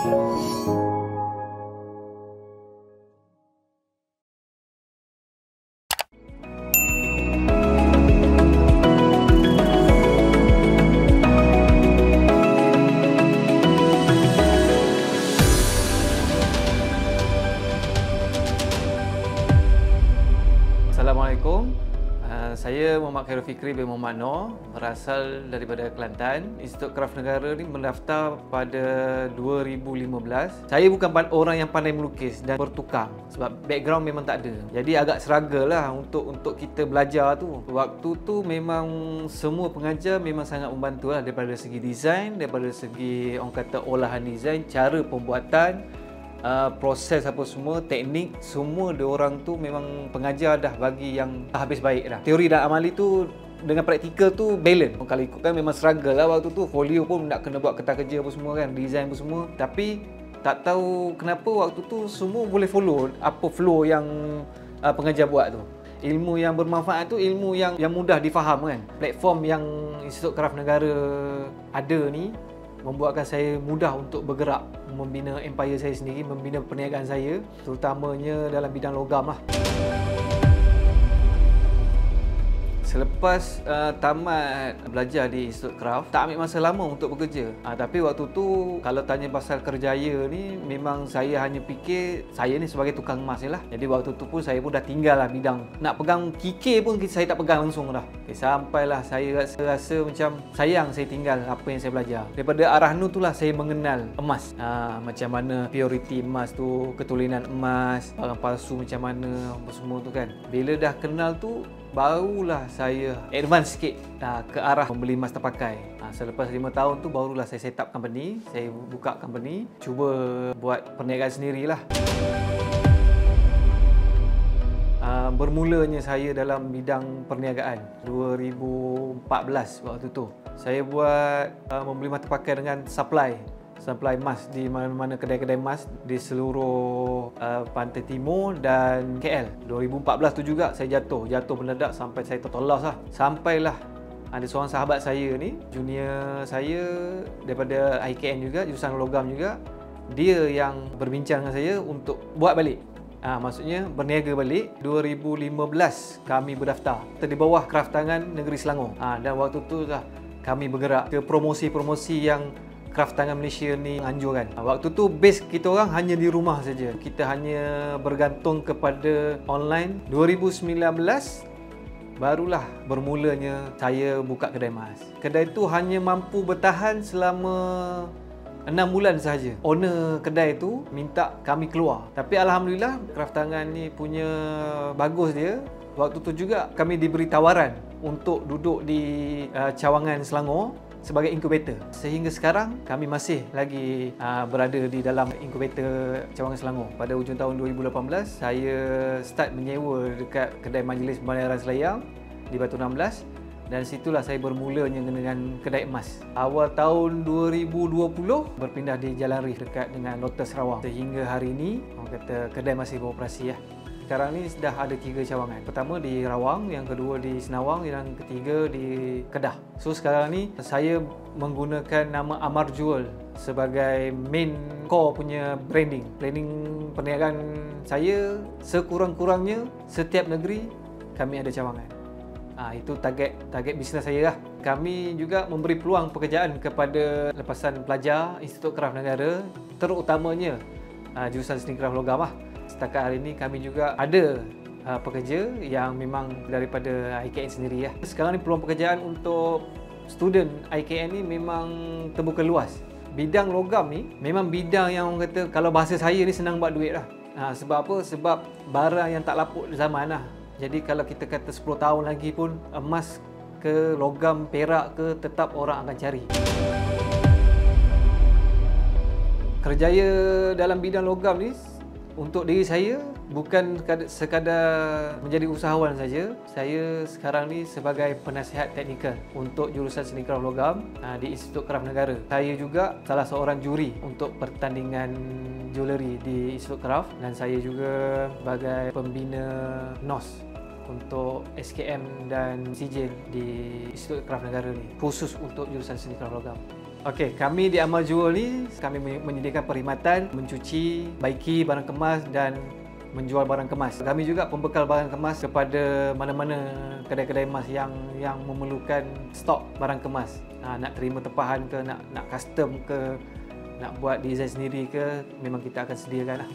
Assalamualaikum. Saya Muhammad Khairul Fikri bin Muhammad Noor, berasal daripada Kelantan. Institut Kraf Negara ni mendaftar pada 2015. Saya bukan orang yang pandai melukis dan bertukang sebab background memang tak ada. Jadi agak struggle lah untuk kita belajar tu. Waktu tu memang semua pengajar memang sangat membantu lah, daripada segi design, daripada segi orang kata olahan design, cara pembuatan, proses apa semua, teknik, semua diorang tu memang pengajar dah bagi yang habis baik dah. Teori dan amali tu dengan praktikal tu balance. Kalau ikutkan memang struggle lah waktu tu. Folio pun nak kena buat kertas kerja apa semua kan, design apa semua. Tapi tak tahu kenapa waktu tu semua boleh follow apa flow yang pengajar buat tu. Ilmu yang bermanfaat tu ilmu yang mudah difaham kan. Platform yang Institut Kraf Negara ada ni membuatkan saya mudah untuk bergerak, membina empire saya sendiri, membina perniagaan saya, terutamanya dalam bidang logam lah. Selepas tamat belajar di Institut Kraf, tak ambil masa lama untuk bekerja. Tapi waktu tu kalau tanya pasal kerjaya ni, memang saya hanya fikir saya ni sebagai tukang emas je lah. Jadi waktu tu pun saya pun dah tinggal lah bidang. Nak pegang kikir pun saya tak pegang langsung dah. Sampailah saya rasa macam sayang saya tinggal apa yang saya belajar. Daripada arah tu lah saya mengenal emas. Macam mana purity emas tu, ketulinan emas, barang palsu macam mana, apa semua tu kan. Bila dah kenal tu, barulah saya advance sikit ke arah membeli emas terpakai. Selepas 5 tahun tu barulah saya set up company, saya buka company, cuba buat perniagaan sendirilah. Bermulanya saya dalam bidang perniagaan 2014 waktu tu. Saya buat membeli emas terpakai dengan supply emas di mana-mana kedai-kedai emas di seluruh Pantai Timur dan KL. 2014 tu juga saya jatuh mendadak sampai saya tertolos lah. Sampailah ada seorang sahabat saya ni, junior saya daripada IKN juga, jurusan logam juga. Dia yang berbincang dengan saya untuk buat balik. Maksudnya berniaga balik. 2015 kami berdaftar di bawah Kraftangan Negeri Selangor. Dan waktu tu lah kami bergerak ke promosi-promosi yang Kraftangan Malaysia ni anjurkan. Waktu tu base kita orang hanya di rumah saja. Kita hanya bergantung kepada online. 2019 barulah bermulanya saya buka kedai emas. Kedai tu hanya mampu bertahan selama 6 bulan sahaja. Owner kedai tu minta kami keluar. Tapi alhamdulillah Kraftangan ni punya bagus dia. Waktu tu juga kami diberi tawaran untuk duduk di cawangan Selangor sebagai inkubator. Sehingga sekarang kami masih lagi berada di dalam inkubator Cawangan Selangor. Pada hujung tahun 2018 saya start menyewa dekat kedai Majlis Pembayaran Selayang di Batu 16, dan situlah saya bermulanya dengan kedai emas. Awal tahun 2020 berpindah di Jalan Rih dekat dengan Lotus Sarawak. Sehingga hari ini orang kata kedai masih beroperasi ya. Sekarang ni dah ada 3 cawangan. Pertama di Rawang, yang kedua di Senawang, yang ketiga di Kedah. So sekarang ni saya menggunakan nama Amar Jewel sebagai main core punya branding. Planning perniagaan saya sekurang-kurangnya setiap negeri kami ada cawangan. Itu target bisnes saya lah. Kami juga memberi peluang pekerjaan kepada lepasan pelajar Institut Kraf Negara, terutamanya jurusan seni kraf logam lah. Setakat hari ini kami juga ada pekerja yang memang daripada IKN sendiri ya. Sekarang ni peluang pekerjaan untuk student IKN ni memang terbuka luas. Bidang logam ni memang bidang yang orang kata kalau bahasa saya ni senang buat duit lah. Sebab apa? Sebab barang yang tak lapuk zaman lah. Jadi kalau kita kata 10 tahun lagi pun emas ke logam perak ke tetap orang akan cari. Kerjaya dalam bidang logam ni untuk diri saya bukan sekadar menjadi usahawan saja. Saya sekarang ni sebagai penasihat teknikal untuk jurusan seni kraf logam di Institut Kraf Negara. Saya juga salah seorang juri untuk pertandingan jewellery di Institut Kraf, dan saya juga sebagai pembina NOS untuk SKM dan sijil di Institut Kraf Negara ni, khusus untuk jurusan seni kraf logam. Okey, kami di Amal Jewel ni kami menyediakan perkhidmatan mencuci, baiki barang kemas dan menjual barang kemas. Kami juga pembekal barang kemas kepada mana-mana kedai-kedai emas yang memerlukan stok barang kemas. Nak terima tempahan ke, nak custom ke, nak buat design sendiri ke, memang kita akan sediakan lah.